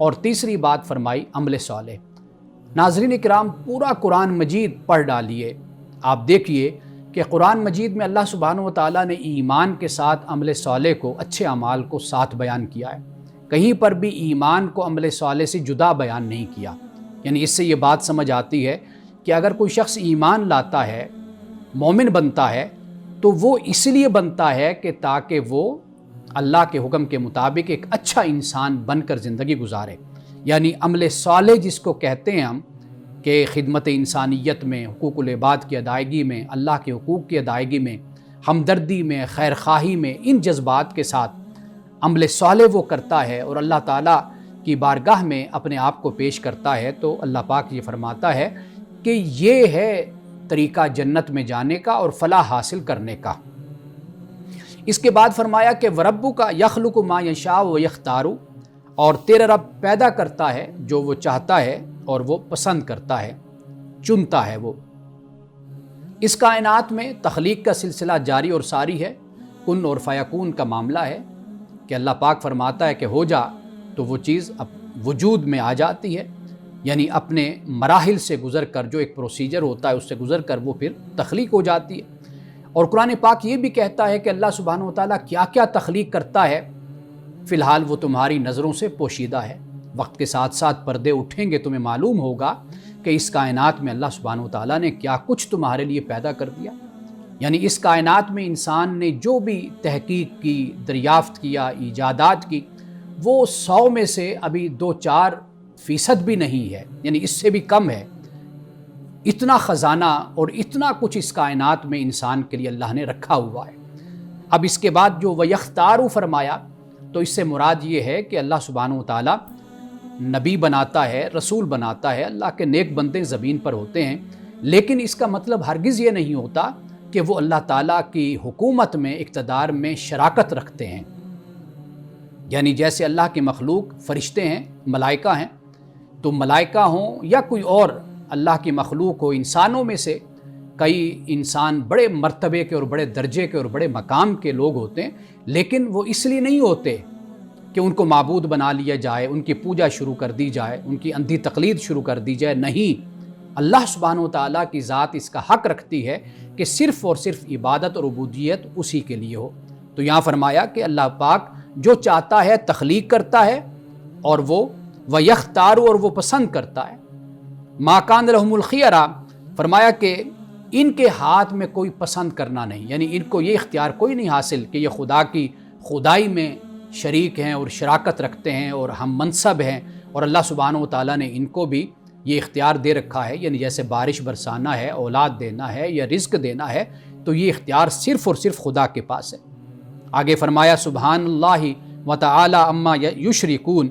اور تیسری بات فرمائی عمل صالح۔ ناظرین کرام، پورا قرآن مجید پڑھ ڈالیے، آپ دیکھیے کہ قرآن مجید میں اللہ سبحانہ و تعالیٰ نے ایمان کے ساتھ عمل صالح کو، اچھے اعمال کو ساتھ بیان کیا ہے۔ کہیں پر بھی ایمان کو عمل صالح سے جدا بیان نہیں کیا۔ یعنی اس سے یہ بات سمجھ آتی ہے کہ اگر کوئی شخص ایمان لاتا ہے، مومن بنتا ہے، تو وہ اس لیے بنتا ہے کہ تاکہ وہ اللہ کے حکم کے مطابق ایک اچھا انسان بن کر زندگی گزارے۔ یعنی عمل صالح جس کو کہتے ہیں ہم، کہ خدمت انسانیت میں، حقوق العباد کی ادائیگی میں، اللہ کے حقوق کی ادائیگی میں، ہمدردی میں، خیر خواہی میں، ان جذبات کے ساتھ عمل صالح وہ کرتا ہے اور اللہ تعالیٰ کی بارگاہ میں اپنے آپ کو پیش کرتا ہے، تو اللہ پاک یہ فرماتا ہے کہ یہ ہے طریقہ جنت میں جانے کا اور فلاح حاصل کرنے کا۔ اس کے بعد فرمایا کہ وَرَبُّكَ يَخْلُقُ مَا يَشَاءُ وَيَخْتَارُ، اور تیرا رب پیدا کرتا ہے جو وہ چاہتا ہے اور وہ پسند کرتا ہے، چنتا ہے وہ۔ اس کائنات میں تخلیق کا سلسلہ جاری اور ساری ہے، کن اور فیکون کا معاملہ ہے کہ اللہ پاک فرماتا ہے کہ ہو جا تو وہ چیز اب وجود میں آ جاتی ہے، یعنی اپنے مراحل سے گزر کر، جو ایک پروسیجر ہوتا ہے اس سے گزر کر وہ پھر تخلیق ہو جاتی ہے۔ اور قرآن پاک یہ بھی کہتا ہے کہ اللہ سبحانہ و تعالیٰ کیا کیا تخلیق کرتا ہے، فی الحال وہ تمہاری نظروں سے پوشیدہ ہے۔ وقت کے ساتھ ساتھ پردے اٹھیں گے، تمہیں معلوم ہوگا کہ اس کائنات میں اللہ سبحانہ و تعالیٰ نے کیا کچھ تمہارے لیے پیدا کر دیا۔ یعنی اس کائنات میں انسان نے جو بھی تحقیق کی، دریافت کیا، ایجادات کی، وہ 100 میں سے ابھی 2-4% بھی نہیں ہے، یعنی اس سے بھی کم ہے۔ اتنا خزانہ اور اتنا کچھ اس کائنات میں انسان کے لیے اللہ نے رکھا ہوا ہے۔ اب اس کے بعد جو وَيَخْتَارُ فرمایا، تو اس سے مراد یہ ہے کہ اللہ سبحانہ و تعالیٰ نبی بناتا ہے، رسول بناتا ہے، اللہ کے نیک بندے زمین پر ہوتے ہیں، لیکن اس کا مطلب ہرگز یہ نہیں ہوتا کہ وہ اللہ تعالیٰ کی حکومت میں، اقتدار میں شراکت رکھتے ہیں۔ یعنی جیسے اللہ کی مخلوق فرشتے ہیں، ملائکہ ہیں، تو ملائکہ ہوں یا کوئی اور اللہ کی مخلوق ہو، انسانوں میں سے کئی انسان بڑے مرتبے کے اور بڑے درجے کے اور بڑے مقام کے لوگ ہوتے ہیں، لیکن وہ اس لیے نہیں ہوتے کہ ان کو معبود بنا لیا جائے، ان کی پوجا شروع کر دی جائے، ان کی اندھی تقلید شروع کر دی جائے، نہیں۔ اللہ سبحانہ و تعالیٰ کی ذات اس کا حق رکھتی ہے کہ صرف اور صرف عبادت اور عبودیت اسی کے لیے ہو۔ تو یہاں فرمایا کہ اللہ پاک جو چاہتا ہے تخلیق کرتا ہے، اور وہ وَيَخْتَارُ، اور وہ پسند کرتا ہے۔ مَا كَانَ لَهُمُ الْخِيَرَةُ، فرمایا کہ ان کے ہاتھ میں کوئی پسند کرنا نہیں، یعنی ان کو یہ اختیار کوئی نہیں حاصل کہ یہ خدا کی خدائی میں شریک ہیں اور شراکت رکھتے ہیں اور ہم منصب ہیں، اور اللہ سبحانہ و تعالیٰ نے ان کو بھی یہ اختیار دے رکھا ہے، یعنی جیسے بارش برسانا ہے، اولاد دینا ہے یا رزق دینا ہے، تو یہ اختیار صرف اور صرف خدا کے پاس ہے۔ آگے فرمایا سبحان اللہ و تعالی عما یشرکون،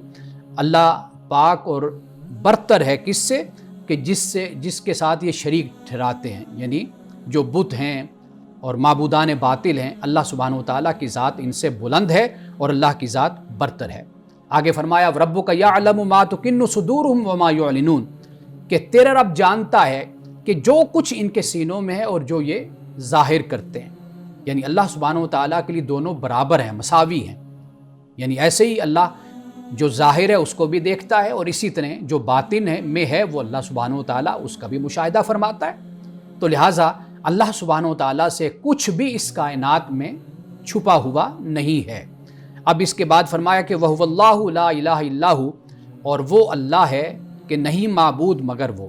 اللہ پاک اور برتر ہے کس سے، کہ جس کے ساتھ یہ شریک ٹھہراتے ہیں، یعنی جو بت ہیں اور معبودان باطل ہیں، اللہ سبحانہ و تعالیٰ کی ذات ان سے بلند ہے اور اللہ کی ذات برتر ہے۔ آگے فرمایا ربک یعلم ما تکن صدورہم وما یعلنون، کہ تیرا رب جانتا ہے کہ جو کچھ ان کے سینوں میں ہے اور جو یہ ظاہر کرتے ہیں۔ یعنی اللہ سبحانہ و تعالیٰ کے لیے دونوں برابر ہیں، مساوی ہیں، یعنی ایسے ہی اللہ جو ظاہر ہے اس کو بھی دیکھتا ہے، اور اسی طرح جو باطن ہے میں ہے وہ اللہ سبحانہ و تعالیٰ اس کا بھی مشاہدہ فرماتا ہے۔ تو لہٰذا اللہ سبحانہ و تعالیٰ سے کچھ بھی اس کائنات میں چھپا ہوا نہیں ہے۔ اب اس کے بعد فرمایا کہ وَهُوَ اللَّهُ لَا إِلَٰهَ إِلَّا هُوَ، اور وہ اللہ ہے کہ نہیں معبود مگر وہ،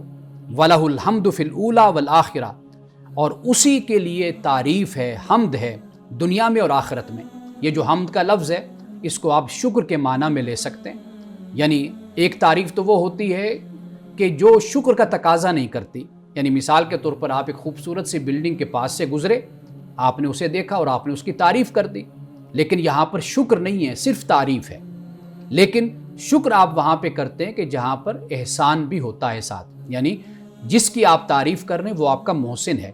وَلَهُ الْحَمْدُ فِي الْأُولَىٰ وَالْآخِرَةِ، اور اسی کے لیے تعریف ہے، حمد ہے دنیا میں اور آخرت میں۔ یہ جو حمد کا لفظ ہے اس کو آپ شکر کے معنی میں لے سکتے ہیں، یعنی ایک تعریف تو وہ ہوتی ہے کہ جو شکر کا تقاضا نہیں کرتی، یعنی مثال کے طور پر آپ ایک خوبصورت سی بلڈنگ کے پاس سے گزرے، آپ نے اسے دیکھا اور آپ نے اس کی تعریف کر دی، لیکن یہاں پر شکر نہیں ہے، صرف تعریف ہے۔ لیکن شکر آپ وہاں پہ کرتے ہیں کہ جہاں پر احسان بھی ہوتا ہے ساتھ، یعنی جس کی آپ تعریف کر رہے ہیں وہ آپ کا محسن ہے،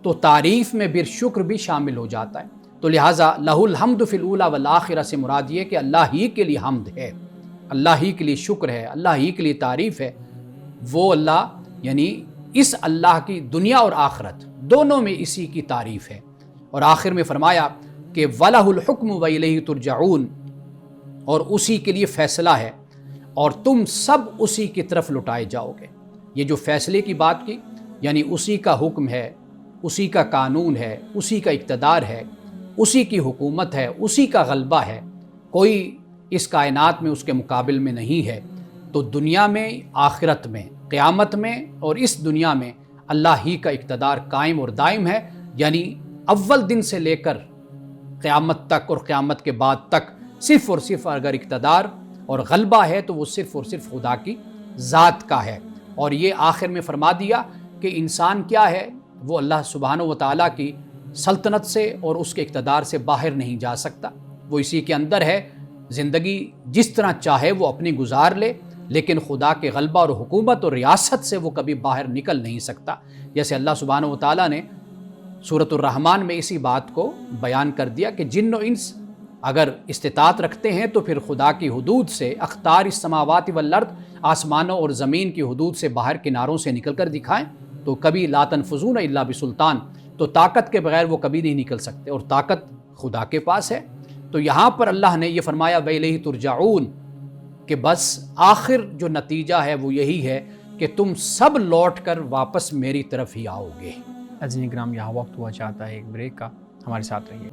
تو تعریف میں بھی شکر بھی شامل ہو جاتا ہے۔ تو لہٰذا لہ الحمد فی الاولی والآخرہ سے مراد یہ کہ اللہ ہی کے لیے حمد ہے، اللہ ہی کے لیے شکر ہے، اللہ ہی کے لیے تعریف ہے۔ وہ اللہ یعنی اس اللہ کی دنیا اور آخرت دونوں میں اسی کی تعریف ہے۔ اور آخر میں فرمایا کہ وَلَهُ الْحُكْمُ وَإِلَيْهِ تُرْجَعُونَ، اور اسی کے لیے فیصلہ ہے اور تم سب اسی کی طرف لٹائے جاؤ گے۔ یہ جو فیصلے کی بات کی، یعنی اسی کا حکم ہے، اسی کا قانون ہے، اسی کا اقتدار ہے، اسی کی حکومت ہے، اسی کا غلبہ ہے، کوئی اس کائنات میں اس کے مقابل میں نہیں ہے۔ تو دنیا میں، آخرت میں، قیامت میں اور اس دنیا میں اللہ ہی کا اقتدار قائم اور دائم ہے، یعنی اول دن سے لے کر قیامت تک اور قیامت کے بعد تک صرف اور صرف اگر اقتدار اور غلبہ ہے تو وہ صرف اور صرف خدا کی ذات کا ہے۔ اور یہ آخر میں فرما دیا کہ انسان کیا ہے، وہ اللہ سبحانہ و تعالیٰ کی سلطنت سے اور اس کے اقتدار سے باہر نہیں جا سکتا، وہ اسی کے اندر ہے۔ زندگی جس طرح چاہے وہ اپنی گزار لے، لیکن خدا کے غلبہ اور حکومت اور ریاست سے وہ کبھی باہر نکل نہیں سکتا۔ جیسے اللہ سبحانہ و تعالیٰ نے سورۃ الرحمن میں اسی بات کو بیان کر دیا کہ جن و انس اگر استطاعت رکھتے ہیں تو پھر خدا کی حدود سے، اختار السماوات والارض، آسمانوں اور زمین کی حدود سے باہر کناروں سے نکل کر دکھائیں، تو کبھی لا تنفذون الا بسلطان، تو طاقت کے بغیر وہ کبھی نہیں نکل سکتے، اور طاقت خدا کے پاس ہے۔ تو یہاں پر اللہ نے یہ فرمایا وَإِلَيْهِ تُرْجَعُونَ، کہ بس آخر جو نتیجہ ہے وہ یہی ہے کہ تم سب لوٹ کر واپس میری طرف ہی آؤ گے۔ عزیزِ کرام، یہاں وقت ہوا چاہتا ہے ایک بریک کا، ہمارے ساتھ رہیے۔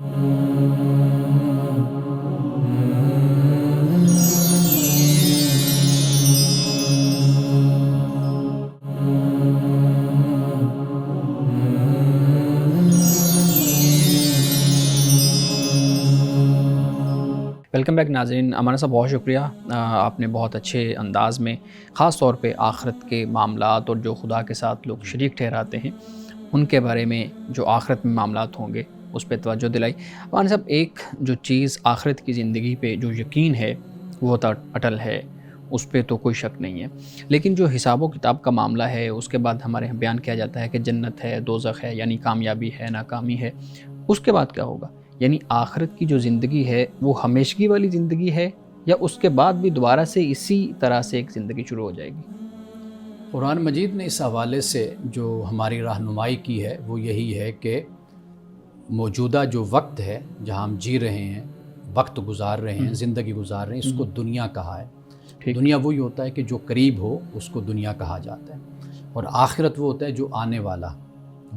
ویلکم بیک ناظرین، امانہ صاحب بہت شکریہ، آپ نے بہت اچھے انداز میں خاص طور پہ آخرت کے معاملات اور جو خدا کے ساتھ لوگ شریک ٹھہراتے ہیں ان کے بارے میں، جو آخرت میں معاملات ہوں گے اس پہ توجہ دلائی۔ امانہ صاحب، ایک جو چیز آخرت کی زندگی پہ جو یقین ہے وہ تو اٹل ہے، اس پہ تو کوئی شک نہیں ہے، لیکن جو حساب و کتاب کا معاملہ ہے اس کے بعد ہمارے یہاں بیان کیا جاتا ہے کہ جنت ہے، دوزخ ہے، یعنی کامیابی ہے، ناکامی ہے، اس کے بعد کیا ہوگا؟ یعنی آخرت کی جو زندگی ہے وہ ہمیشگی والی زندگی ہے یا اس کے بعد بھی دوبارہ سے اسی طرح سے ایک زندگی شروع ہو جائے گی؟ قرآن مجید نے اس حوالے سے جو ہماری رہنمائی کی ہے وہ یہی ہے کہ موجودہ جو وقت ہے جہاں ہم جی رہے ہیں، وقت گزار رہے ہیں، زندگی گزار رہے ہیں، اس کو دنیا کہا ہے۔ دنیا وہی ہوتا ہے کہ جو قریب ہو اس کو دنیا کہا جاتا ہے، اور آخرت وہ ہوتا ہے جو آنے والا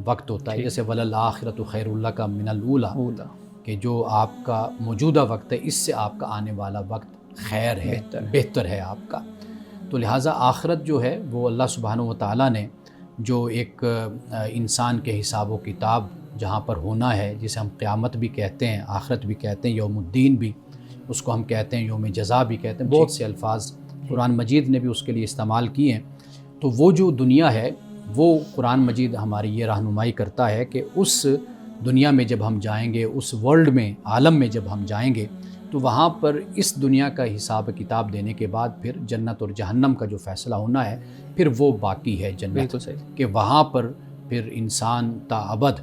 وقت ہوتا ہے، جیسے وَلَلْآخِرَةُ خَيْرٌ لَكَ مِنَ الْأُولَىٰ، کہ جو آپ کا موجودہ وقت ہے اس سے آپ کا آنے والا وقت خیر ہے، بہتر ہے آپ کا۔ تو لہٰذا آخرت جو ہے وہ اللہ سبحانہ و تعالیٰ نے جو ایک انسان کے حساب و کتاب جہاں پر ہونا ہے، جسے ہم قیامت بھی کہتے ہیں، آخرت بھی کہتے ہیں، یوم الدین بھی اس کو ہم کہتے ہیں، یوم جزا بھی کہتے ہیں، بہت سے الفاظ قرآن مجید نے بھی اس کے لیے استعمال کیے ہیں۔ تو وہ جو دنیا ہے وہ قرآن مجید ہماری یہ رہنمائی کرتا ہے کہ اس دنیا میں جب ہم جائیں گے، اس ورلڈ میں، عالم میں جب ہم جائیں گے، تو وہاں پر اس دنیا کا حساب کتاب دینے کے بعد پھر جنت اور جہنم کا جو فیصلہ ہونا ہے پھر وہ باقی ہے جنت، کہ وہاں پر پھر انسان تا ابد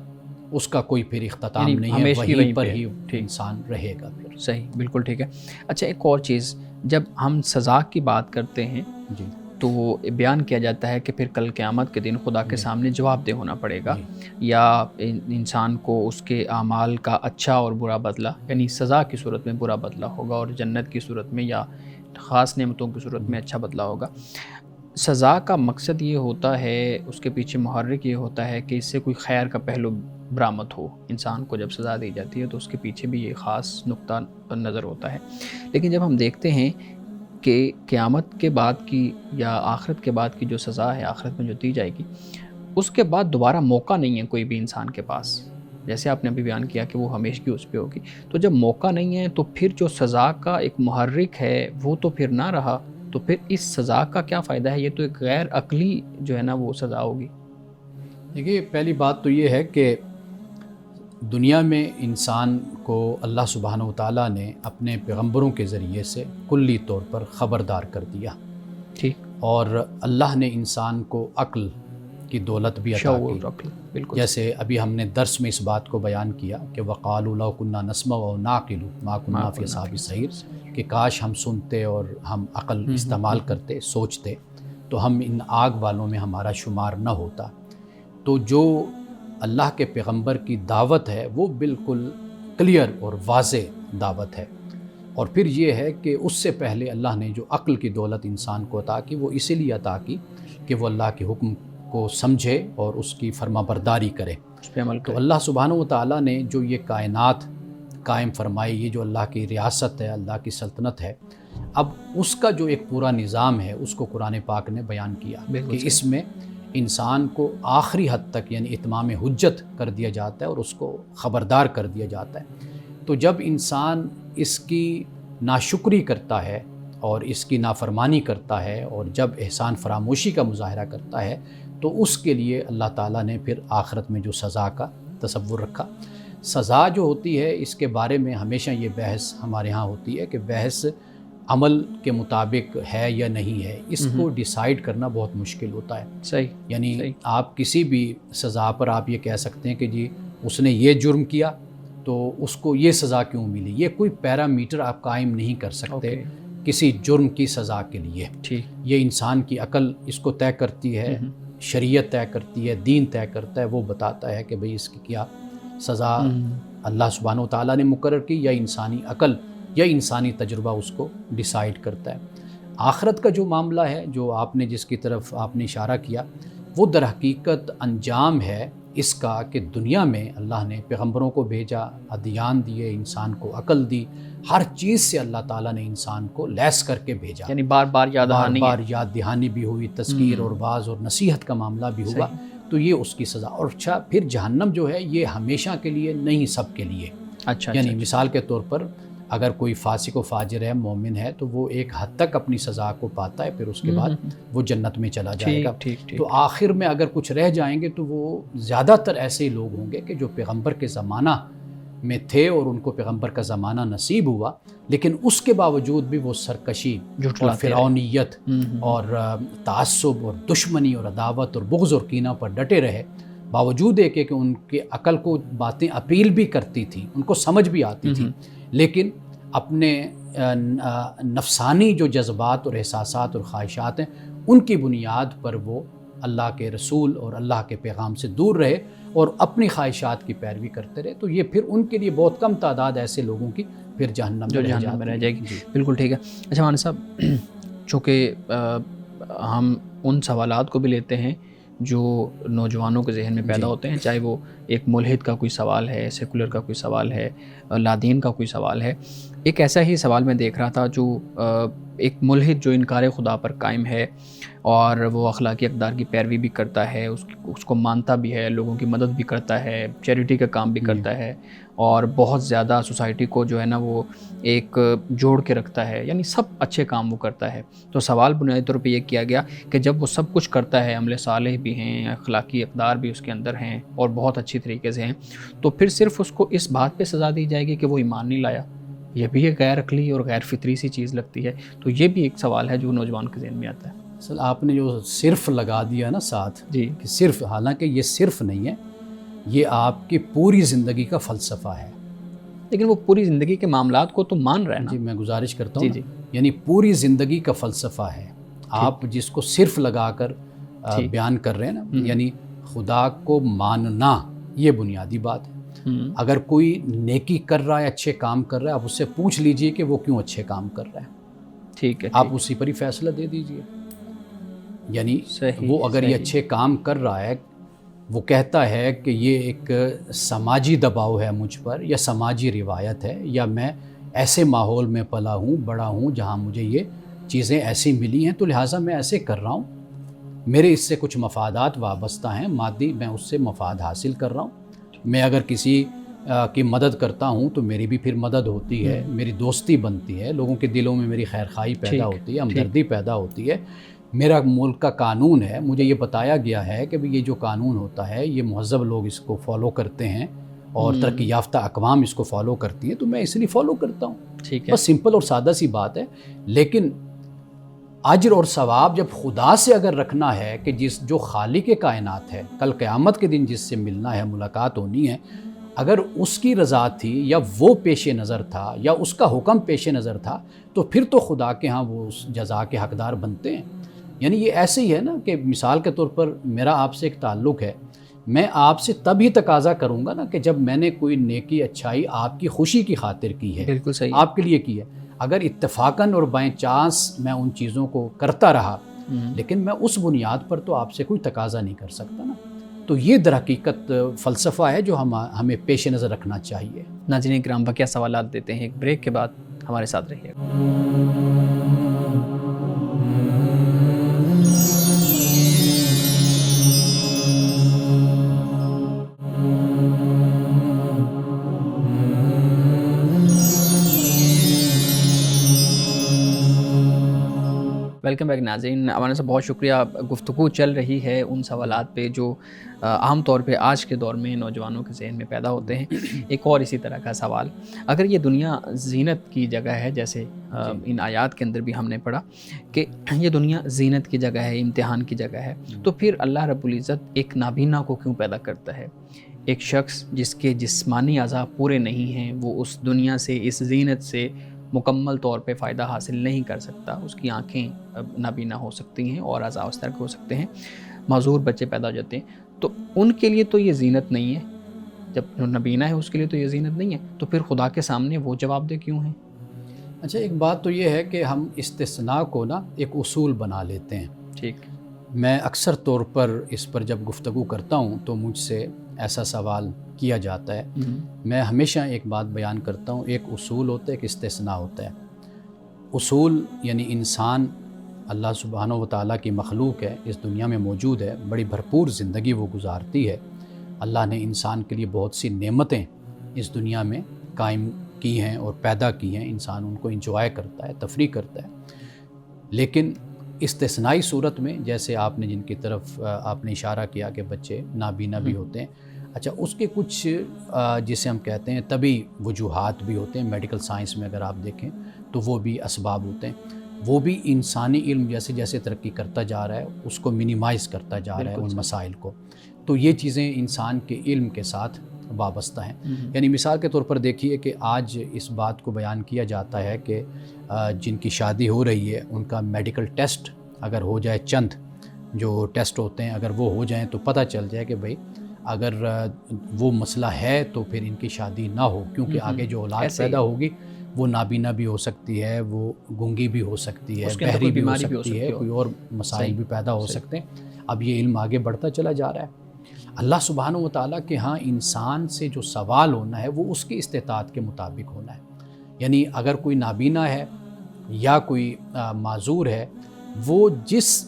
اس کا کوئی پھر اختتام نہیں ہے، وہیں پر ہی انسان رہے گا پھر۔ صحیح، بالکل ٹھیک ہے۔ اچھا، ایک اور چیز، جب ہم سزا کی بات کرتے ہیں تو بیان کیا جاتا ہے کہ پھر کل قیامت کے دن خدا کے سامنے جواب دہ ہونا پڑے گا، یا انسان کو اس کے اعمال کا اچھا اور برا بدلہ، یعنی سزا کی صورت میں برا بدلہ ہوگا اور جنت کی صورت میں یا خاص نعمتوں کی صورت میں اچھا بدلہ ہوگا۔ سزا کا مقصد یہ ہوتا ہے، اس کے پیچھے محرک یہ ہوتا ہے کہ اس سے کوئی خیر کا پہلو برآمد ہو۔ انسان کو جب سزا دی جاتی ہے تو اس کے پیچھے بھی یہ خاص نقطہ نظر ہوتا ہے۔ لیکن جب ہم دیکھتے ہیں کہ قیامت کے بعد کی یا آخرت کے بعد کی جو سزا ہے، آخرت میں جو دی جائے گی، اس کے بعد دوبارہ موقع نہیں ہے کوئی بھی انسان کے پاس، جیسے آپ نے ابھی بیان کیا کہ وہ ہمیشگی اس پہ ہوگی۔ تو جب موقع نہیں ہے تو پھر جو سزا کا ایک محرک ہے وہ تو پھر نہ رہا، تو پھر اس سزا کا کیا فائدہ ہے؟ یہ تو ایک غیر عقلی جو ہے نا وہ سزا ہوگی۔ دیکھیے، پہلی بات تو یہ ہے کہ دنیا میں انسان کو اللہ سبحانہ و تعالیٰ نے اپنے پیغمبروں کے ذریعے سے کلی طور پر خبردار کر دیا، ٹھیک، اور اللہ نے انسان کو عقل کی دولت بھی عطا کی۔ بالکل، جیسے ابھی ہم نے درس میں اس بات کو بیان کیا کہ وَقَالُوا لَوْ كُنَّا نَسْمَعُ أَوْ نَعْقِلُ مَا كُنَّا فِي أَصْحَابِ السَّعِيرِ، کہ کاش ہم سنتے اور ہم عقل استعمال کرتے، سوچتے، تو ہم ان آگ والوں میں ہمارا شمار نہ ہوتا۔ تو جو اللہ کے پیغمبر کی دعوت ہے وہ بالکل کلیئر اور واضح دعوت ہے اور پھر یہ ہے کہ اس سے پہلے اللہ نے جو عقل کی دولت انسان کو عطا کی وہ اسی لیے عطا کی کہ وہ اللہ کے حکم کو سمجھے اور اس کی فرما برداری کرے. اس پہ عمل تو کرے. اللہ سبحانہ و تعالیٰ نے جو یہ کائنات قائم فرمائی، یہ جو اللہ کی ریاست ہے، اللہ کی سلطنت ہے، اب اس کا جو ایک پورا نظام ہے اس کو قرآن پاک نے بیان کیا کہ اس میں انسان کو آخری حد تک یعنی اتمام حجت کر دیا جاتا ہے اور اس کو خبردار کر دیا جاتا ہے. تو جب انسان اس کی ناشکری کرتا ہے اور اس کی نافرمانی کرتا ہے اور جب احسان فراموشی کا مظاہرہ کرتا ہے تو اس کے لیے اللہ تعالیٰ نے پھر آخرت میں جو سزا کا تصور رکھا. سزا جو ہوتی ہے اس کے بارے میں ہمیشہ یہ بحث ہمارے ہاں ہوتی ہے کہ بحث عمل کے مطابق ہے یا نہیں ہے، اس کو ڈیسائیڈ کرنا بہت مشکل ہوتا ہے. صحیح. یعنی آپ کسی بھی سزا پر آپ یہ کہہ سکتے ہیں کہ جی اس نے یہ جرم کیا تو اس کو یہ سزا کیوں ملی، یہ کوئی پیرامیٹر آپ قائم نہیں کر سکتے کسی جرم کی سزا کے لیے. یہ انسان کی عقل اس کو طے کرتی ہے، شریعت طے کرتی ہے، دین طے کرتا ہے، وہ بتاتا ہے کہ بھئی اس کی کیا سزا اللہ سبحانہ و تعالیٰ نے مقرر کی یا انسانی عقل یا انسانی تجربہ اس کو ڈیسائیڈ کرتا ہے. آخرت کا جو معاملہ ہے جو آپ نے جس کی طرف آپ نے اشارہ کیا وہ در حقیقت انجام ہے اس کا کہ دنیا میں اللہ نے پیغمبروں کو بھیجا، ادیان دیے، انسان کو عقل دی، ہر چیز سے اللہ تعالیٰ نے انسان کو لیس کر کے بھیجا، یعنی بار بار یاد دہانی بھی ہوئی، تذکیر اور واعظ اور نصیحت کا معاملہ بھی ہوا. تو یہ اس کی سزا. اور اچھا پھر جہنم جو ہے یہ ہمیشہ کے لیے نہیں، سب کے لیے. یعنی مثال کے طور پر اگر کوئی فاسق و فاجر ہے، مومن ہے، تو وہ ایک حد تک اپنی سزا کو پاتا ہے، پھر اس کے بعد وہ جنت میں چلا جائے گا. تو آخر میں اگر کچھ رہ جائیں گے تو وہ زیادہ تر ایسے ہی لوگ ہوں گے کہ جو پیغمبر کے زمانہ میں تھے اور ان کو پیغمبر کا زمانہ نصیب ہوا، لیکن اس کے باوجود بھی وہ سرکشی اور فرعونیت اور تعصب اور دشمنی اور عداوت اور بغض اور کینہ پر ڈٹے رہے، باوجود ہے کہ ان کے عقل کو باتیں اپیل بھی کرتی تھیں، ان کو سمجھ بھی آتی تھی، لیکن اپنے نفسانی جو جذبات اور احساسات اور خواہشات ہیں ان کی بنیاد پر وہ اللہ کے رسول اور اللہ کے پیغام سے دور رہے اور اپنی خواہشات کی پیروی کرتے رہے. تو یہ پھر ان کے لیے بہت کم تعداد ایسے لوگوں کی پھر جہنم میں رہ جائے گی. بالکل ٹھیک ہے. اچھا مولانا صاحب، چونکہ ہم ان سوالات کو بھی لیتے ہیں جو نوجوانوں کے ذہن میں پیدا ہوتے ہیں، چاہے وہ ایک ملحد کا کوئی سوال ہے، سیکولر کا کوئی سوال ہے، لادین کا کوئی سوال ہے. ایک ایسا ہی سوال میں دیکھ رہا تھا جو ایک ملحد جو انکار خدا پر قائم ہے اور وہ اخلاقی اقدار کی پیروی بھی کرتا ہے، اس کو مانتا بھی ہے، لوگوں کی مدد بھی کرتا ہے، چیریٹی کا کام بھی کرتا ہے اور بہت زیادہ سوسائٹی کو جو ہے نا وہ ایک جوڑ کے رکھتا ہے، یعنی سب اچھے کام وہ کرتا ہے. تو سوال بنیادی طور پہ یہ کیا گیا کہ جب وہ سب کچھ کرتا ہے، عمل صالح بھی ہیں، اخلاقی اقدار بھی اس کے اندر ہیں اور بہت اچھی طریقے سے ہیں، تو پھر صرف اس کو اس بات پہ سزا دی جائے گی کہ وہ ایمان نہیں لایا؟ یہ بھی ایک غیر عقلی اور غیر فطری سی چیز لگتی ہے. تو یہ بھی ایک سوال ہے جو نوجوان کے ذہن میں آتا ہے. اصل آپ نے جو صرف لگا دیا نا ساتھ، کہ صرف، حالانکہ یہ صرف نہیں ہے، یہ آپ کی پوری زندگی کا فلسفہ ہے. لیکن وہ پوری زندگی کے معاملات کو تو مان رہا ہے نا. جی میں گزارش کرتا ہوں یعنی پوری زندگی کا فلسفہ ہے. آپ جس کو صرف لگا کر بیان کر رہے ہیں نا، یعنی خدا کو ماننا، یہ بنیادی بات ہے. اگر کوئی نیکی کر رہا ہے، اچھے کام کر رہا ہے، آپ اس سے پوچھ لیجئے کہ وہ کیوں اچھے کام کر رہا ہے. ٹھیک ہے، آپ اسی پر ہی فیصلہ دے دیجئے. یعنی وہ اگر یہ اچھے کام کر رہا ہے، وہ کہتا ہے کہ یہ ایک سماجی دباؤ ہے مجھ پر یا سماجی روایت ہے یا میں ایسے ماحول میں پلا ہوں، بڑا ہوں جہاں مجھے یہ چیزیں ایسی ملی ہیں تو لہٰذا میں ایسے کر رہا ہوں، میرے اس سے کچھ مفادات وابستہ ہیں مادی، میں اس سے مفاد حاصل کر رہا ہوں. میں اگر کسی کی مدد کرتا ہوں تو میری بھی پھر مدد ہوتی ہے، میری دوستی بنتی ہے، لوگوں کے دلوں میں میری خیر خواہی پیدا ہوتی ہے، ہمدردی پیدا ہوتی ہے. میرا ملک کا قانون ہے، مجھے یہ بتایا گیا ہے کہ یہ جو قانون ہوتا ہے یہ مہذب لوگ اس کو فالو کرتے ہیں اور ترقی یافتہ اقوام اس کو فالو کرتی ہیں، تو میں اس لیے فالو کرتا ہوں. بس سمپل اور سادہ سی بات ہے. لیکن اجر اور ثواب جب خدا سے اگر رکھنا ہے کہ جو خالق کائنات ہے، کل قیامت کے دن جس سے ملنا ہے، ملاقات ہونی ہے، اگر اس کی رضا تھی یا وہ پیش نظر تھا یا اس کا حکم پیش نظر تھا تو پھر تو خدا کے ہاں وہ اس جزا کے حقدار بنتے ہیں. یعنی یہ ایسے ہی ہے نا کہ مثال کے طور پر میرا آپ سے ایک تعلق ہے، میں آپ سے تب ہی تقاضا کروں گا نا کہ جب میں نے کوئی نیکی اچھائی آپ کی خوشی کی خاطر کی ہے، بالکل صحیح، آپ کے لیے کی ہے. اگر اتفاقاً اور بائی چانس میں ان چیزوں کو کرتا رہا لیکن میں اس بنیاد پر تو آپ سے کوئی تقاضا نہیں کر سکتا نا. تو یہ در حقیقت فلسفہ ہے جو ہمیں پیش نظر رکھنا چاہیے. ناظرین کرام بقیہ سوالات دیتے ہیں ایک بریک کے بعد، ہمارے ساتھ رہیے گا. ویلکم بیک ناظرین. ہمارے سے بہت شکریہ. گفتگو چل رہی ہے ان سوالات پہ جو عام طور پہ آج کے دور میں نوجوانوں کے ذہن میں پیدا ہوتے ہیں. ایک اور اسی طرح کا سوال، اگر یہ دنیا زینت کی جگہ ہے، جیسے ان آیات کے اندر بھی ہم نے پڑھا کہ یہ دنیا زینت کی جگہ ہے، امتحان کی جگہ ہے، تو پھر اللہ رب العزت ایک نابینا کو کیوں پیدا کرتا ہے؟ ایک شخص جس کے جسمانی اعضاء پورے نہیں ہیں، وہ اس دنیا سے، اس زینت سے مکمل طور پہ فائدہ حاصل نہیں کر سکتا. اس کی آنکھیں نابینا ہو سکتی ہیں اور اعضاء اس طرح کے ہو سکتے ہیں. معذور بچے پیدا ہو جاتے ہیں، تو ان کے لیے تو یہ زینت نہیں ہے. جب جو نابینا ہے اس کے لیے تو یہ زینت نہیں ہے، تو پھر خدا کے سامنے وہ جواب دہ کیوں ہیں؟ اچھا، ایک بات تو یہ ہے کہ ہم استثناء کو نا ایک اصول بنا لیتے ہیں. ٹھیک. میں اکثر طور پر اس پر جب گفتگو کرتا ہوں تو مجھ سے ایسا سوال کیا جاتا ہے. میں ہمیشہ ایک بات بیان کرتا ہوں، ایک اصول ہوتا ہے، ایک استثناء ہوتا ہے. اصول یعنی انسان اللہ سبحانہ و تعالیٰ کی مخلوق ہے، اس دنیا میں موجود ہے، بڑی بھرپور زندگی وہ گزارتی ہے. اللہ نے انسان کے لیے بہت سی نعمتیں اس دنیا میں قائم کی ہیں اور پیدا کی ہیں. انسان ان کو انجوائے کرتا ہے، تفریح کرتا ہے. لیکن استثنائی صورت میں، جیسے آپ نے جن کی طرف آپ نے اشارہ کیا کہ بچے نابینا بھی ہوتے ہیں، اچھا اس کے کچھ جسے ہم کہتے ہیں طبی وجوہات بھی ہوتے ہیں. میڈیکل سائنس میں اگر آپ دیکھیں تو وہ بھی اسباب ہوتے ہیں. وہ بھی انسانی علم جیسے جیسے ترقی کرتا جا رہا ہے اس کو منیمائز کرتا جا رہا ہے ان مسائل کو. تو یہ چیزیں انسان کے علم کے ساتھ وابستہ ہیں. یعنی مثال کے طور پر دیکھیے کہ آج اس بات کو بیان کیا جاتا ہے کہ جن کی شادی ہو رہی ہے ان کا میڈیکل ٹیسٹ اگر ہو جائے، چند جو ٹیسٹ ہوتے ہیں اگر وہ ہو جائیں تو پتہ چل جائے کہ بھئی اگر وہ مسئلہ ہے تو پھر ان کی شادی نہ ہو، کیونکہ آگے جو اولاد پیدا ہوگی وہ نابینا بھی ہو سکتی ہے، وہ گونگی بھی ہو سکتی ہے، بہری بھی ہو سکتی ہے، کوئی اور مسائل بھی پیدا ہو سکتے ہیں. اب یہ علم آگے بڑھتا چلا جا رہا ہے. اللہ سبحانہ و تعالیٰ کے ہاں انسان سے جو سوال ہونا ہے وہ اس کی استطاعت کے مطابق ہونا ہے. یعنی اگر کوئی نابینا ہے یا کوئی معذور ہے، وہ جس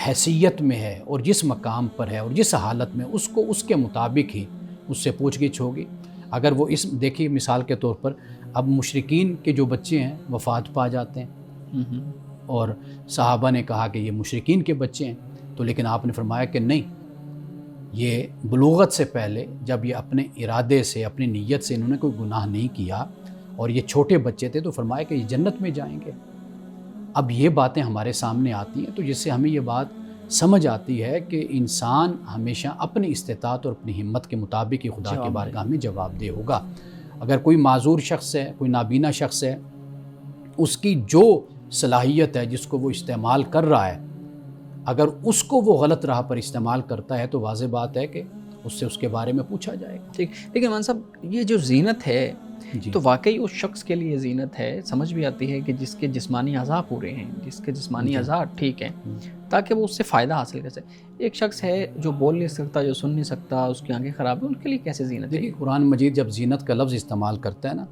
حیثیت میں ہے اور جس مقام پر ہے اور جس حالت میں، اس کو اس کے مطابق ہی اس سے پوچھ گچھ ہوگی. اگر وہ دیکھیے مثال کے طور پر اب مشرکین کے جو بچے ہیں وفات پا جاتے ہیں اور صحابہ نے کہا کہ یہ مشرکین کے بچے ہیں، تو لیکن آپ نے فرمایا کہ نہیں، یہ بلوغت سے پہلے جب یہ اپنے ارادے سے، اپنی نیت سے انہوں نے کوئی گناہ نہیں کیا اور یہ چھوٹے بچے تھے، تو فرمایا کہ یہ جنت میں جائیں گے. اب یہ باتیں ہمارے سامنے آتی ہیں تو جس سے ہمیں یہ بات سمجھ آتی ہے کہ انسان ہمیشہ اپنی استطاعت اور اپنی ہمت کے مطابق ہی خدا کی بارگاہ میں جواب دہ ہوگا. اگر کوئی معذور شخص ہے، کوئی نابینا شخص ہے، اس کی جو صلاحیت ہے جس کو وہ استعمال کر رہا ہے، اگر اس کو وہ غلط راہ پر استعمال کرتا ہے تو واضح بات ہے کہ اس سے اس کے بارے میں پوچھا جائے گا. ٹھیک. لیکن مان صاحب یہ جو زینت ہے تو واقعی اس شخص کے لیے زینت ہے. سمجھ بھی آتی ہے کہ جس کے جسمانی اعضاء پورے ہیں، جس کے جسمانی اعضاء ٹھیک ہیں، تاکہ وہ اس سے فائدہ حاصل کر سکے. ایک شخص ہے جو بول نہیں سکتا، جو سن نہیں سکتا، اس کی آنکھیں خراب ہیں، ان کے لیے کیسے زینت ہے؟ دیکھیے قرآن مجید جب زینت کا لفظ استعمال کرتا ہے نا،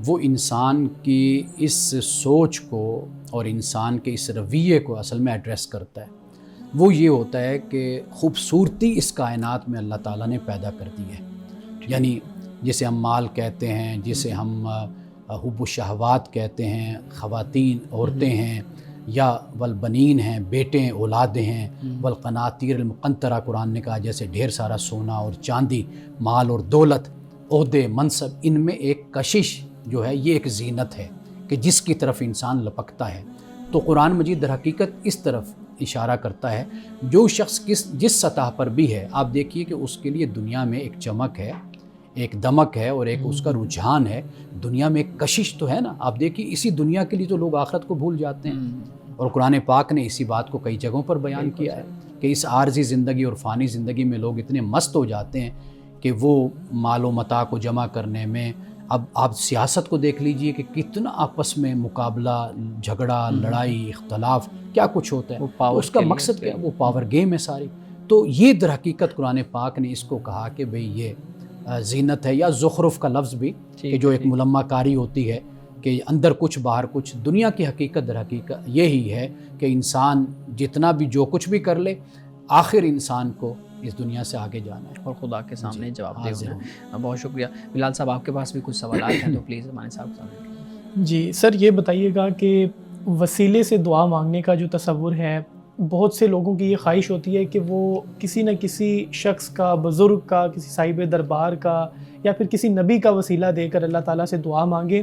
وہ انسان کی اس سوچ کو اور انسان کے اس رویے کو اصل میں ایڈریس کرتا ہے. وہ یہ ہوتا ہے کہ خوبصورتی اس کائنات میں اللہ تعالیٰ نے پیدا کر دی ہے. یعنی جسے ہم مال کہتے ہیں، جسے ہم حب و شہوات کہتے ہیں، خواتین، عورتیں ہیں، یا والبنین ہیں، بیٹے اولادیں ہیں، والقناطیر المقنطرہ قرآن نے کہا جیسے ڈھیر سارا سونا اور چاندی، مال اور دولت، عہدے، منصب، ان میں ایک کشش جو ہے یہ ایک زینت ہے کہ جس کی طرف انسان لپکتا ہے. تو قرآن مجید در حقیقت اس طرف اشارہ کرتا ہے. جو شخص جس سطح پر بھی ہے، آپ دیکھیے کہ اس کے لیے دنیا میں ایک چمک ہے، ایک دمک ہے اور ایک اس کا رجحان ہے. دنیا میں ایک کشش تو ہے نا. آپ دیکھیے اسی دنیا کے لیے تو لوگ آخرت کو بھول جاتے ہیں، اور قرآن پاک نے اسی بات کو کئی جگہوں پر بیان کیا ہے کہ اس عارضی زندگی اور فانی زندگی میں لوگ اتنے مست ہو جاتے ہیں کہ وہ مال و متاع کو جمع کرنے میں، اب آپ سیاست کو دیکھ لیجئے کہ کتنا آپس میں مقابلہ، جھگڑا، لڑائی، اختلاف کیا کچھ ہوتا ہے، تو اس کا مقصد کیا ہے؟ وہ پاور گیم ہے ساری. تو یہ در حقیقت قرآن پاک نے اس کو کہا کہ بھئی یہ زینت ہے، یا زخرف کا لفظ بھی کہ جو ایک ملمہ کاری ہوتی ہے کہ اندر کچھ باہر کچھ. دنیا کی حقیقت در حقیقت یہی ہے کہ انسان جتنا بھی جو کچھ بھی کر لے، آخر انسان کو اس دنیا سے آگے جانا ہے اور خدا کے سامنے جواب دے ہونا ہے. بہت شکریہ. بلال صاحب آپ کے پاس بھی کچھ سوالات ہیں تو پلیز ہمارے صاحب سامنے. جی سر، یہ بتائیے گا کہ وسیلے سے دعا مانگنے کا جو تصور ہے، بہت سے لوگوں کی یہ خواہش ہوتی ہے کہ وہ کسی نہ کسی شخص کا، بزرگ کا، کسی صاحب دربار کا یا پھر کسی نبی کا وسیلہ دے کر اللہ تعالیٰ سے دعا مانگے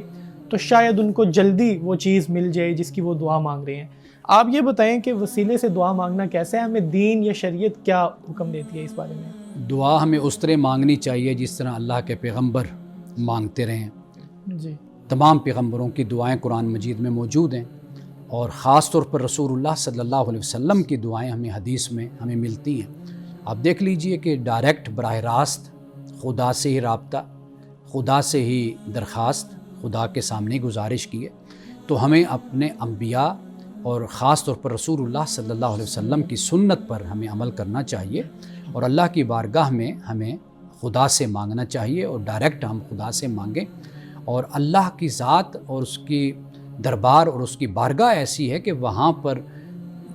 تو شاید ان کو جلدی وہ چیز مل جائے جس کی وہ دعا مانگ رہے ہیں. آپ یہ بتائیں کہ وسیلے سے دعا مانگنا کیسے ہے، ہمیں دین یا شریعت کیا حکم دیتی ہے اس بارے میں؟ دعا ہمیں اس طرح مانگنی چاہیے جس طرح اللہ کے پیغمبر مانگتے رہے ہیں. جی، تمام پیغمبروں کی دعائیں قرآن مجید میں موجود ہیں، اور خاص طور پر رسول اللہ صلی اللہ علیہ وسلم کی دعائیں ہمیں حدیث میں ہمیں ملتی ہیں. آپ دیکھ لیجئے کہ ڈائریکٹ براہ راست خدا سے ہی رابطہ، خدا سے ہی درخواست، خدا کے سامنے گزارش کی ہے. تو ہمیں اپنے انبیاء اور خاص طور پر رسول اللہ صلی اللہ علیہ وسلم کی سنت پر ہمیں عمل کرنا چاہیے، اور اللہ کی بارگاہ میں ہمیں خدا سے مانگنا چاہیے، اور ڈائریکٹ ہم خدا سے مانگیں. اور اللہ کی ذات اور اس کی دربار اور اس کی بارگاہ ایسی ہے کہ وہاں پر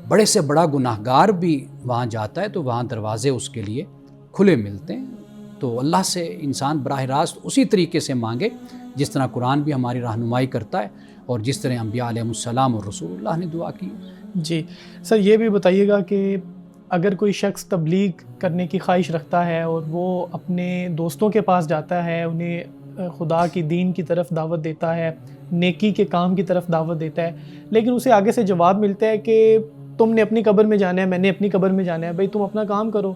بڑے سے بڑا گناہگار بھی وہاں جاتا ہے تو وہاں دروازے اس کے لیے کھلے ملتے ہیں. تو اللہ سے انسان براہ راست اسی طریقے سے مانگے جس طرح قرآن بھی ہماری رہنمائی کرتا ہے، اور جس طرح انبیاء علیہ السلام اور رسول اللہ نے دعا کی. جی سر، یہ بھی بتائیے گا کہ اگر کوئی شخص تبلیغ کرنے کی خواہش رکھتا ہے اور وہ اپنے دوستوں کے پاس جاتا ہے، انہیں خدا کی دین کی طرف دعوت دیتا ہے، نیکی کے کام کی طرف دعوت دیتا ہے، لیکن اسے آگے سے جواب ملتا ہے کہ تم نے اپنی قبر میں جانا ہے، میں نے اپنی قبر میں جانا ہے، بھئی تم اپنا کام کرو.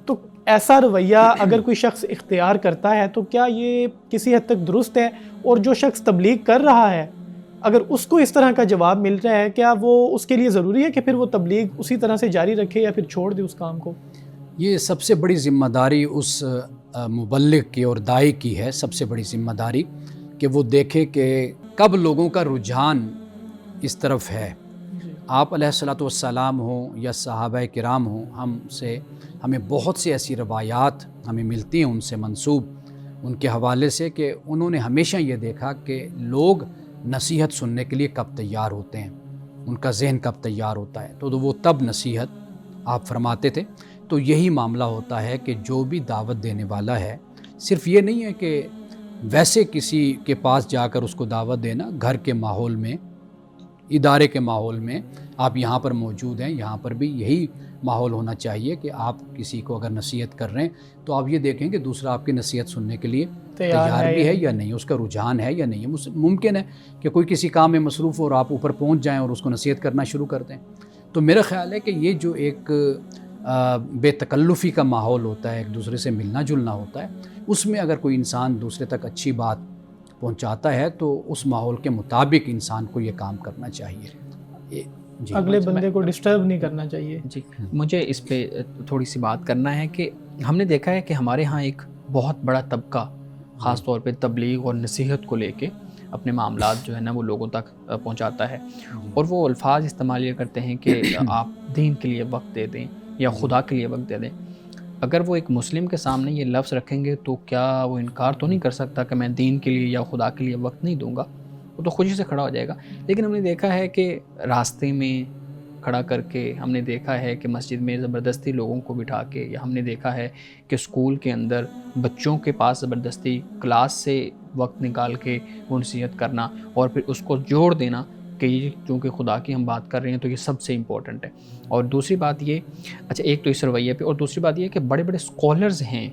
تو ایسا رویہ اگر کوئی شخص اختیار کرتا ہے تو کیا یہ کسی حد تک درست ہے؟ اور جو شخص تبلیغ کر رہا ہے اگر اس کو اس طرح کا جواب مل رہا ہے، کیا وہ اس کے لیے ضروری ہے کہ پھر وہ تبلیغ اسی طرح سے جاری رکھے یا پھر چھوڑ دے اس کام کو؟ یہ سب سے بڑی ذمہ داری اس مبلغ کی اور داعی کی ہے، سب سے بڑی ذمہ داری کہ وہ دیکھے کہ کب لوگوں کا رجحان اس طرف ہے. آپ علیہ الصلوۃ والسلام ہوں یا صحابہ کرام ہوں، ہمیں بہت سی ایسی روایات ہمیں ملتی ہیں ان سے منسوب، ان کے حوالے سے کہ انہوں نے ہمیشہ یہ دیکھا کہ لوگ نصیحت سننے کے لیے کب تیار ہوتے ہیں، ان کا ذہن کب تیار ہوتا ہے، تو وہ تب نصیحت آپ فرماتے تھے. تو یہی معاملہ ہوتا ہے کہ جو بھی دعوت دینے والا ہے، صرف یہ نہیں ہے کہ ویسے کسی کے پاس جا کر اس کو دعوت دینا، گھر کے ماحول میں، ادارے کے ماحول میں، آپ یہاں پر موجود ہیں، یہاں پر بھی یہی ماحول ہونا چاہیے کہ آپ کسی کو اگر نصیحت کر رہے ہیں تو آپ یہ دیکھیں کہ دوسرا آپ کی نصیحت سننے کے لیے تیار بھی ہے یا نہیں، اس کا رجحان ہے یا نہیں. ممکن ہے کہ کوئی کسی کام میں مصروف ہو اور آپ اوپر پہنچ جائیں اور اس کو نصیحت کرنا شروع کر دیں. تو میرا خیال ہے کہ یہ جو ایک بے تکلفی کا ماحول ہوتا ہے، ایک دوسرے سے ملنا جلنا ہوتا ہے، اس میں اگر کوئی انسان دوسرے تک اچھی بات پہنچاتا ہے تو اس ماحول کے مطابق انسان کو یہ کام کرنا چاہیے. جی، اگلے بندے کو ڈسٹرب نہیں کرنا چاہیے. جی، مجھے اس پہ تھوڑی سی بات کرنا ہے کہ ہم نے دیکھا ہے کہ ہمارے ہاں ایک بہت بڑا طبقہ خاص طور پہ تبلیغ اور نصیحت کو لے کے اپنے معاملات جو ہے نا وہ لوگوں تک پہنچاتا ہے، اور وہ الفاظ استعمال یہ کرتے ہیں کہ آپ دین کے لیے وقت دے دیں یا خدا کے لیے وقت دے دیں. اگر وہ ایک مسلم کے سامنے یہ لفظ رکھیں گے تو کیا وہ انکار تو نہیں کر سکتا کہ میں دین کے لیے یا خدا کے لیے وقت نہیں دوں گا؟ وہ تو خوشی سے کھڑا ہو جائے گا. لیکن ہم نے دیکھا ہے کہ راستے میں کھڑا کر کے، ہم نے دیکھا ہے کہ مسجد میں زبردستی لوگوں کو بٹھا کے، یا ہم نے دیکھا ہے کہ اسکول کے اندر بچوں کے پاس زبردستی کلاس سے وقت نکال کے وہ نصیحت کرنا اور پھر اس کو جوڑ دینا کہ یہ چونکہ خدا کی ہم بات کر رہے ہیں تو یہ سب سے امپورٹنٹ ہے. اور دوسری بات یہ، اچھا ایک تو اس رویے پہ، اور دوسری بات یہ کہ بڑے بڑے اسکالرز ہیں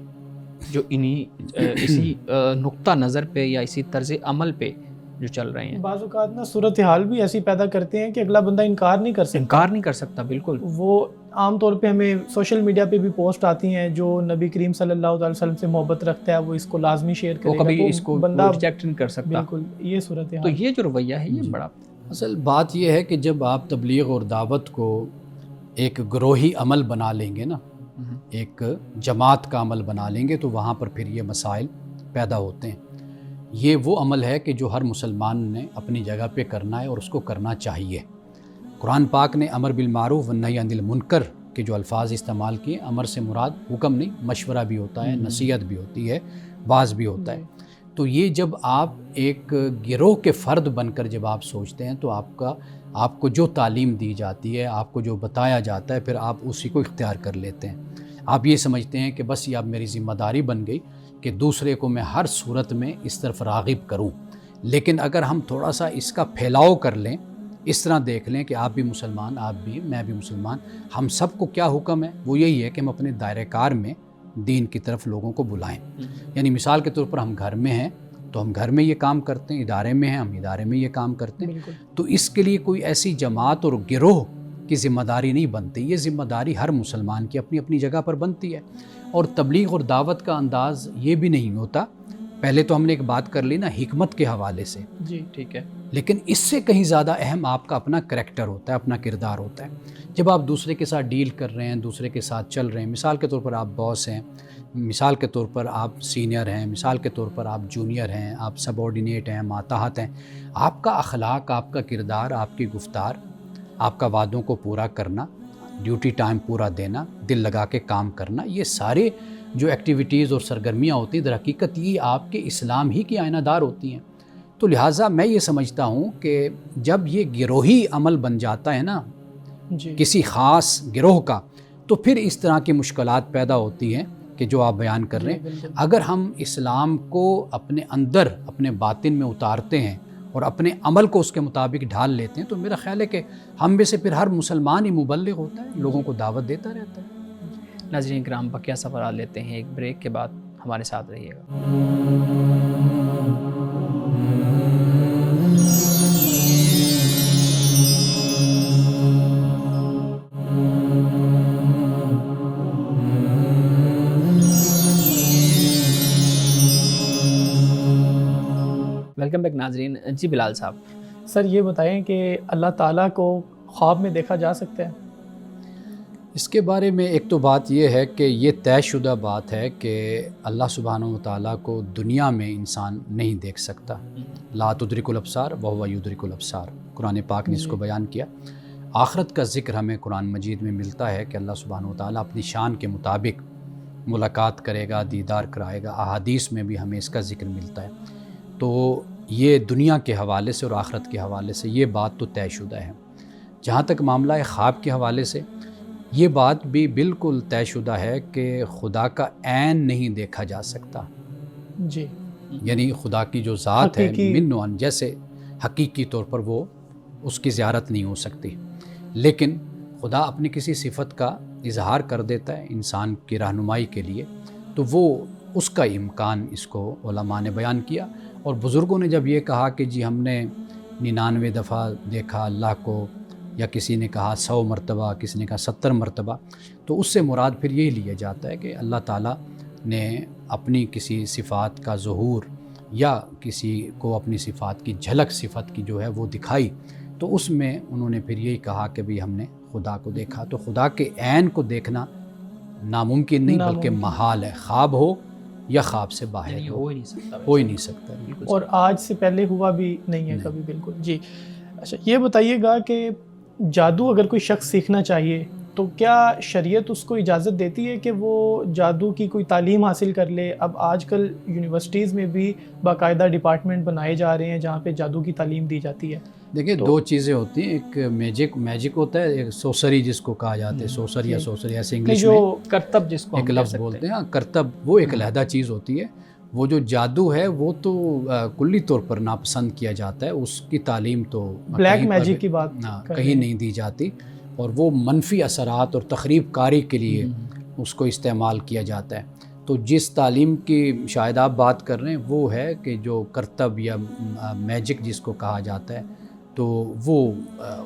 جو اسی نقطہ نظر پہ یا اسی طرز عمل پہ جو چل رہے ہیں. بعض اوقات نا صورتحال بھی ایسی پیدا کرتے ہیں کہ اگلا بندہ انکار نہیں کر سکتا. بالکل. وہ عام طور پہ ہمیں سوشل میڈیا پہ بھی پوسٹ آتی ہیں، جو نبی کریم صلی اللہ علیہ وسلم سے محبت رکھتا ہے وہ اس کو لازمی شیئر کرے گا، وہ کبھی اس کو بندہ ریجیکٹ نہیں کر سکتا. بالکل یہ صورتحال. تو یہ جو رویہ ہے یہ بڑا اصل بات یہ ہے کہ جب آپ تبلیغ اور دعوت کو ایک گروہی عمل بنا لیں گے نا، ایک جماعت کا عمل بنا لیں گے، تو وہاں پر پھر یہ مسائل پیدا ہوتے ہیں. یہ وہ عمل ہے کہ جو ہر مسلمان نے اپنی جگہ پہ کرنا ہے اور اس کو کرنا چاہیے۔ قرآن پاک نے امر بالمعروف والنہی عن المنکر کے جو الفاظ استعمال کیے، امر سے مراد حکم نہیں، مشورہ بھی ہوتا ہے، نصیحت بھی ہوتی ہے، واعظ بھی ہوتا ہے۔ تو یہ جب آپ ایک گروہ کے فرد بن کر جب آپ سوچتے ہیں تو آپ کو جو تعلیم دی جاتی ہے، آپ کو جو بتایا جاتا ہے، پھر آپ اسی کو اختیار کر لیتے ہیں۔ آپ یہ سمجھتے ہیں کہ بس یہ اب میری ذمہ داری بن گئی کہ دوسرے کو میں ہر صورت میں اس طرف راغب کروں۔ لیکن اگر ہم تھوڑا سا اس کا پھیلاؤ کر لیں، اس طرح دیکھ لیں کہ آپ بھی مسلمان، آپ بھی، میں بھی مسلمان، ہم سب کو کیا حکم ہے؟ وہ یہی ہے کہ ہم اپنے دائرہ کار میں دین کی طرف لوگوں کو بلائیں۔ یعنی مثال کے طور پر ہم گھر میں ہیں تو ہم گھر میں یہ کام کرتے ہیں، ادارے میں ہیں ہم ادارے میں یہ کام کرتے ہیں۔ تو اس کے لیے کوئی ایسی جماعت اور گروہ کی ذمہ داری نہیں بنتی، یہ ذمہ داری ہر مسلمان کی اپنی اپنی جگہ پر بنتی ہے۔ اور تبلیغ اور دعوت کا انداز یہ بھی نہیں ہوتا، پہلے تو ہم نے ایک بات کر لی نا حکمت کے حوالے سے، جی ٹھیک ہے، لیکن اس سے کہیں زیادہ اہم آپ کا اپنا کریکٹر ہوتا ہے، اپنا کردار ہوتا ہے۔ جب آپ دوسرے کے ساتھ ڈیل کر رہے ہیں، دوسرے کے ساتھ چل رہے ہیں، مثال کے طور پر آپ باس ہیں، مثال کے طور پر آپ سینئر ہیں، مثال کے طور پر آپ جونیئر ہیں، آپ سب آرڈینیٹ ہیں، ماتحت ہیں، آپ کا اخلاق، آپ کا کردار، آپ کی گفتار، آپ کا وعدوں کو پورا کرنا، ڈیوٹی ٹائم پورا دینا، دل لگا کے کام کرنا، یہ سارے جو ایکٹیویٹیز اور سرگرمیاں ہوتی ہیں در حقیقت یہ آپ کے اسلام ہی کی آئینہ دار ہوتی ہیں۔ تو لہٰذا میں یہ سمجھتا ہوں کہ جب یہ گروہی عمل بن جاتا ہے نا جی کسی خاص گروہ کا، تو پھر اس طرح کی مشکلات پیدا ہوتی ہیں کہ جو آپ بیان کر رہے ہیں۔ اگر ہم اسلام کو اپنے اندر، اپنے باطن میں اتارتے ہیں اور اپنے عمل کو اس کے مطابق ڈھال لیتے ہیں تو میرا خیال ہے کہ ہم میں سے پھر ہر مسلمان ہی مبلغ ہوتا ہے، لوگوں کو دعوت دیتا رہتا ہے۔ ناظرین کرام، بقیہ سوالات لیتے ہیں ایک بریک کے بعد، ہمارے ساتھ رہیے گا۔ ویلکم بیک ناظرین۔ جی بلال صاحب، سر یہ بتائیں کہ اللہ تعالیٰ کو خواب میں دیکھا جا سکتا ہے؟ اس کے بارے میں ایک تو بات یہ ہے کہ یہ طے شدہ بات ہے کہ اللہ سبحانہ و تعالیٰ کو دنیا میں انسان نہیں دیکھ سکتا۔ لا تدرک الابصار وہو یدرک الابصار، قرآن پاک نے اس کو بیان کیا۔ آخرت کا ذکر ہمیں قرآن مجید میں ملتا ہے کہ اللہ سبحانہ و تعالیٰ اپنی شان کے مطابق ملاقات کرے گا، دیدار کرائے گا۔ احادیث میں بھی ہمیں اس کا ذکر ملتا ہے۔ تو یہ دنیا کے حوالے سے اور آخرت کے حوالے سے یہ بات تو طے شدہ ہے۔ جہاں تک معاملہ ہے خواب کے حوالے سے، یہ بات بھی بالکل طے شدہ ہے کہ خدا کا عین نہیں دیکھا جا سکتا۔ جی یعنی خدا کی جو ذات ہے حقیقی، من و عن، جیسے حقیقی طور پر وہ اس کی زیارت نہیں ہو سکتی، لیکن خدا اپنی کسی صفت کا اظہار کر دیتا ہے انسان کی رہنمائی کے لیے، تو وہ اس کا امکان اس کو علماء نے بیان کیا۔ اور بزرگوں نے جب یہ کہا کہ جی ہم نے 99 دفعہ دیکھا اللہ کو، یا کسی نے کہا 100 مرتبہ، کسی نے کہا 70 مرتبہ، تو اس سے مراد پھر یہی لیا جاتا ہے کہ اللہ تعالیٰ نے اپنی کسی صفات کا ظہور یا کسی کو اپنی صفات کی جھلک صفت کی جو ہے وہ دکھائی، تو اس میں انہوں نے پھر یہی کہا کہ بھی ہم نے خدا کو دیکھا۔ تو خدا کے عین کو دیکھنا ناممکن نہیں بلکہ محال ہے، خواب ہو یا خواب سے باہر ہو ہی نہیں سکتا، ہو ہی نہیں سکتا۔ اور آج سے پہلے ہوا بھی نہیں ہے کبھی، بالکل۔ جی اچھا، یہ بتائیے گا کہ جادو اگر کوئی شخص سیکھنا چاہیے تو کیا شریعت اس کو اجازت دیتی ہے کہ وہ جادو کی کوئی تعلیم حاصل کر لے؟ اب آج کل یونیورسٹیز میں بھی باقاعدہ ڈپارٹمنٹ بنائے جا رہے ہیں جہاں پہ جادو کی تعلیم دی جاتی ہے۔ دیکھیں دو چیزیں ہوتی ہیں، ایک میجک ہوتا ہے، ایک سوسری جس کو کہا جاتا ہے، سوسر یا سوسری ایسے انگلش میں جو کرتب جس کو ایک لفظ بولتے ہیں، کرتب وہ ایک علیحدہ چیز ہوتی ہے۔ وہ جو جادو ہے وہ تو کلی طور پر ناپسند کیا جاتا ہے، اس کی تعلیم تو بلیک میجک کی بات کہیں نہیں دی جاتی، اور وہ منفی اثرات اور تخریب کاری کے لیے اس کو استعمال کیا جاتا ہے۔ تو جس تعلیم کی شاید آپ بات کر رہے ہیں وہ ہے کہ جو کرتب یا میجک جس کو کہا جاتا ہے، تو وہ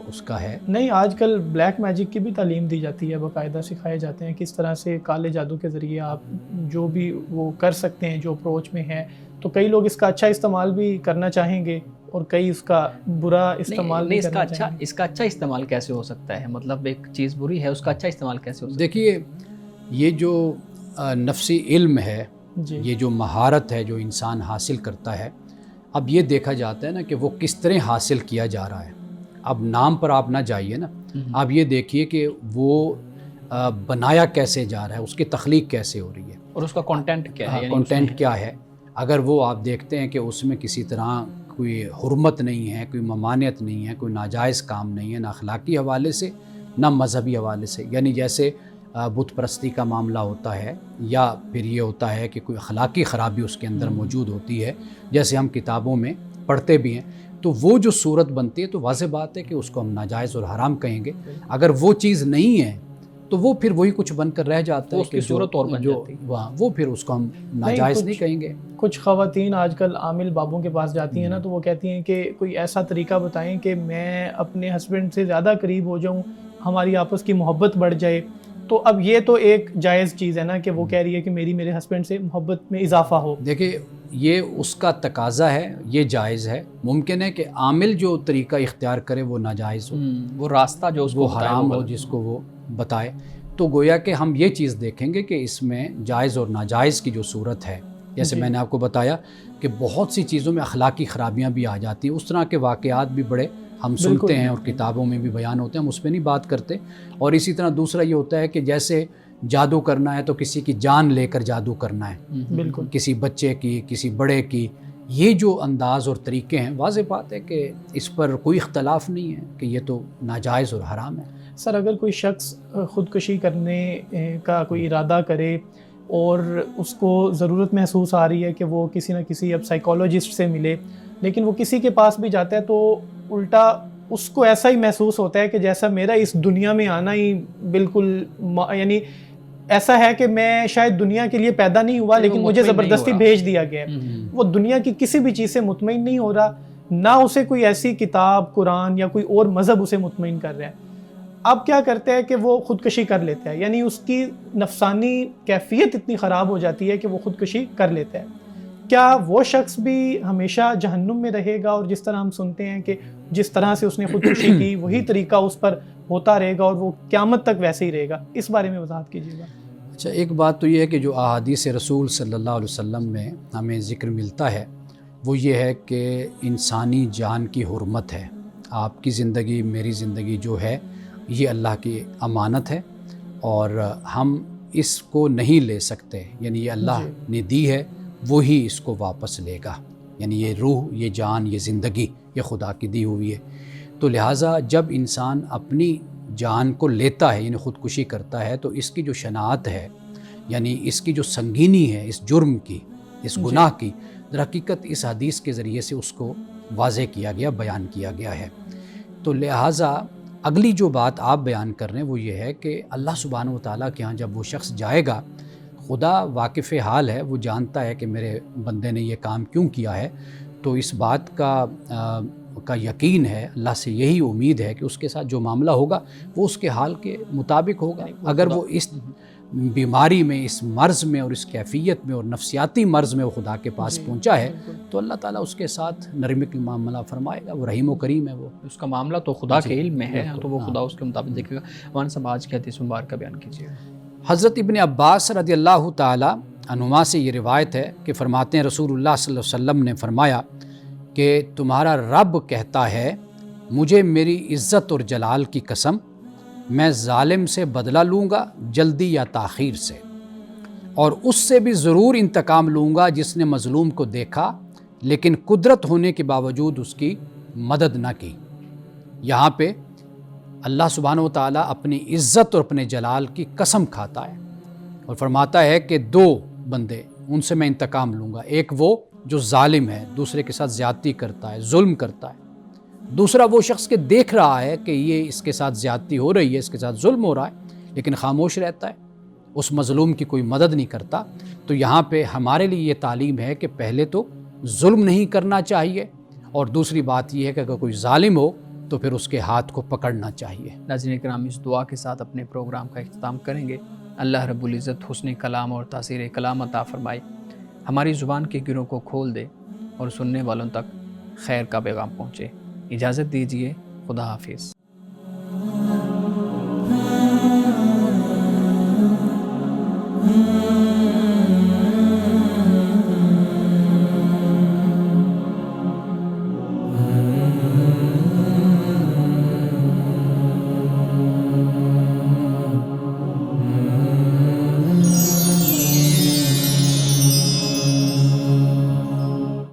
اس کا ہے۔ نہیں، آج کل بلیک میجک کی بھی تعلیم دی جاتی ہے، باقاعدہ سکھائے جاتے ہیں کس طرح سے کالے جادو کے ذریعے آپ جو بھی وہ کر سکتے ہیں جو اپروچ میں ہے۔ تو کئی لوگ اس کا اچھا استعمال بھی کرنا چاہیں گے اور کئی اس کا برا استعمال بھی کرنا چاہیں گے۔ اس کا اچھا استعمال کیسے ہو سکتا ہے؟ مطلب ایک چیز بری ہے، اس کا اچھا استعمال کیسے ہو سکتا ہے؟ دیکھیے یہ جو نفسی علم ہے، جی یہ جو مہارت ہے جو انسان حاصل کرتا ہے، اب یہ دیکھا جاتا ہے نا کہ وہ کس طرح حاصل کیا جا رہا ہے. اب نام پر آپ نہ جائیے نا، آپ یہ دیکھیے کہ وہ بنایا کیسے جا رہا ہے، اس کی تخلیق کیسے ہو رہی ہے اور اس کا کنٹینٹ کیا ہے، کنٹینٹ کیا ہے. اگر وہ آپ دیکھتے ہیں کہ اس میں کسی طرح کوئی حرمت نہیں ہے، کوئی ممانعت نہیں ہے، کوئی ناجائز کام نہیں ہے، نہ اخلاقی حوالے سے نہ مذہبی حوالے سے، یعنی جیسے بت پرستی کا معاملہ ہوتا ہے، یا پھر یہ ہوتا ہے کہ کوئی اخلاقی خرابی اس کے اندر موجود ہوتی ہے، جیسے ہم کتابوں میں پڑھتے بھی ہیں، تو وہ جو صورت بنتی ہے تو واضح بات ہے کہ اس کو ہم ناجائز اور حرام کہیں گے. اگر وہ چیز نہیں ہے تو وہ پھر وہی کچھ بن کر رہ جاتا ہے، اس کی صورت اور بن جاتی ہے، وہ پھر اس کو ہم ناجائز نہیں کہیں گے. کچھ خواتین آج کل عامل بابوں کے پاس جاتی ہیں نا، تو وہ کہتی ہیں کہ کوئی ایسا طریقہ بتائیں کہ میں اپنے ہسبینڈ سے زیادہ قریب ہو جاؤں، ہماری آپس کی محبت بڑھ جائے. تو اب یہ تو ایک جائز چیز ہے نا کہ وہ کہہ رہی ہے کہ میرے ہسبینڈ سے محبت میں اضافہ ہو. دیکھیں یہ اس کا تقاضا ہے، یہ جائز ہے. ممکن ہے کہ عامل جو طریقہ اختیار کرے وہ ناجائز ہو، وہ راستہ جو اس کو وہ حرام ہو جس کو وہ بتائے. تو گویا کہ ہم یہ چیز دیکھیں گے کہ اس میں جائز اور ناجائز کی جو صورت ہے، جیسے میں نے آپ کو بتایا کہ بہت سی چیزوں میں اخلاقی خرابیاں بھی آ جاتی ہیں. اس طرح کے واقعات بھی بڑے ہم سنتے ہیں اور کتابوں میں بھی بیان ہوتے ہیں، ہم اس پہ نہیں بات کرتے. اور اسی طرح دوسرا یہ ہوتا ہے کہ جیسے جادو کرنا ہے تو کسی کی جان لے کر جادو کرنا ہے، بالکل کسی بچے کی، کسی بڑے کی. یہ جو انداز اور طریقے ہیں، واضح بات ہے کہ اس پر کوئی اختلاف نہیں ہے کہ یہ تو ناجائز اور حرام ہے. سر اگر کوئی شخص خودکشی کرنے کا کوئی ارادہ کرے اور اس کو ضرورت محسوس آ رہی ہے کہ وہ کسی نہ کسی اب سائیکالوجسٹ سے ملے، لیکن وہ کسی کے پاس بھی جاتا ہے تو الٹا اس کو ایسا ہی محسوس ہوتا ہے کہ جیسا میرا اس دنیا میں آنا ہی بالکل یعنی ایسا ہے کہ میں شاید دنیا کے لیے پیدا نہیں ہوا لیکن مجھے زبردستی بھیج دیا گیا ہے. وہ دنیا کی کسی بھی چیز سے مطمئن نہیں ہو رہا، نہ اسے کوئی ایسی کتاب قرآن یا کوئی اور مذہب اسے مطمئن کر رہا ہے. اب کیا کرتے ہیں کہ وہ خودکشی کر لیتا ہے، یعنی اس کی نفسانی کیفیت اتنی خراب ہو جاتی ہے کہ وہ خودکشی کر لیتا ہے. کیا وہ شخص بھی ہمیشہ جہنم میں رہے گا، اور جس طرح ہم سنتے ہیں کہ جس طرح سے اس نے خودکشی کی وہی طریقہ اس پر ہوتا رہے گا اور وہ قیامت تک ویسے ہی رہے گا؟ اس بارے میں وضاحت کیجیے گا. اچھا، ایک بات تو یہ ہے کہ جو احادیث رسول صلی اللہ علیہ وسلم میں ہمیں ذکر ملتا ہے وہ یہ ہے کہ انسانی جان کی حرمت ہے. آپ کی زندگی، میری زندگی جو ہے یہ اللہ کی امانت ہے اور ہم اس کو نہیں لے سکتے. یعنی یہ اللہ نے دی ہے، وہی اس کو واپس لے گا. یعنی یہ روح، یہ جان، یہ زندگی یہ خدا کی دی ہوئی ہے. تو لہٰذا جب انسان اپنی جان کو لیتا ہے، یعنی خودکشی کرتا ہے، تو اس کی جو شناعت ہے، یعنی اس کی جو سنگینی ہے اس جرم کی، اس گناہ کی، در حقیقت اس حدیث کے ذریعے سے اس کو واضح کیا گیا، بیان کیا گیا ہے. تو لہٰذا اگلی جو بات آپ بیان کر رہے ہیں وہ یہ ہے کہ اللہ سبحانہ و تعالیٰ کے ہاں جب وہ شخص جائے گا، خدا واقف حال ہے، وہ جانتا ہے کہ میرے بندے نے یہ کام کیوں کیا ہے. تو اس بات کا یقین ہے، اللہ سے یہی امید ہے کہ اس کے ساتھ جو معاملہ ہوگا وہ اس کے حال کے مطابق ہوگا. اگر وہ اس بیماری میں، اس مرض میں اور اس کیفیت میں اور نفسیاتی مرض میں وہ خدا کے پاس پہنچا ہے تو اللہ تعالیٰ اس کے ساتھ نرمی کا معاملہ فرمائے گا. وہ رحیم و کریم ہے، وہ اس کا معاملہ تو خدا کے علم میں ہے، تو وہ خدا اس کے مطابق دیکھے گا. مولانا صاحب آج کے حدیث مبارک کا بیان کیجیے. حضرت ابن عباس رضی اللہ تعالیٰ عنہما سے یہ روایت ہے کہ فرماتے ہیں رسول اللہ صلی اللہ علیہ وسلم نے فرمایا کہ تمہارا رب کہتا ہے مجھے میری عزت اور جلال کی قسم، میں ظالم سے بدلہ لوں گا جلدی یا تاخیر سے، اور اس سے بھی ضرور انتقام لوں گا جس نے مظلوم کو دیکھا لیکن قدرت ہونے کے باوجود اس کی مدد نہ کی. یہاں پہ اللہ سبحانہ و تعالیٰ اپنی عزت اور اپنے جلال کی قسم کھاتا ہے اور فرماتا ہے کہ دو بندے ان سے میں انتقام لوں گا. ایک وہ جو ظالم ہے، دوسرے کے ساتھ زیادتی کرتا ہے، ظلم کرتا ہے. دوسرا وہ شخص کے دیکھ رہا ہے کہ یہ اس کے ساتھ زیادتی ہو رہی ہے، اس کے ساتھ ظلم ہو رہا ہے، لیکن خاموش رہتا ہے، اس مظلوم کی کوئی مدد نہیں کرتا. تو یہاں پہ ہمارے لیے یہ تعلیم ہے کہ پہلے تو ظلم نہیں کرنا چاہیے، اور دوسری بات یہ ہے کہ اگر کوئی ظالم ہو تو پھر اس کے ہاتھ کو پکڑنا چاہیے. ناظرین کرام، اس دعا کے ساتھ اپنے پروگرام کا اختتام کریں گے. اللہ رب العزت حسن کلام اور تاثیر کلام عطا فرمائے، ہماری زبان کے گروں کو کھول دے اور سننے والوں تک خیر کا پیغام پہنچے. اجازت دیجیے، خدا حافظ.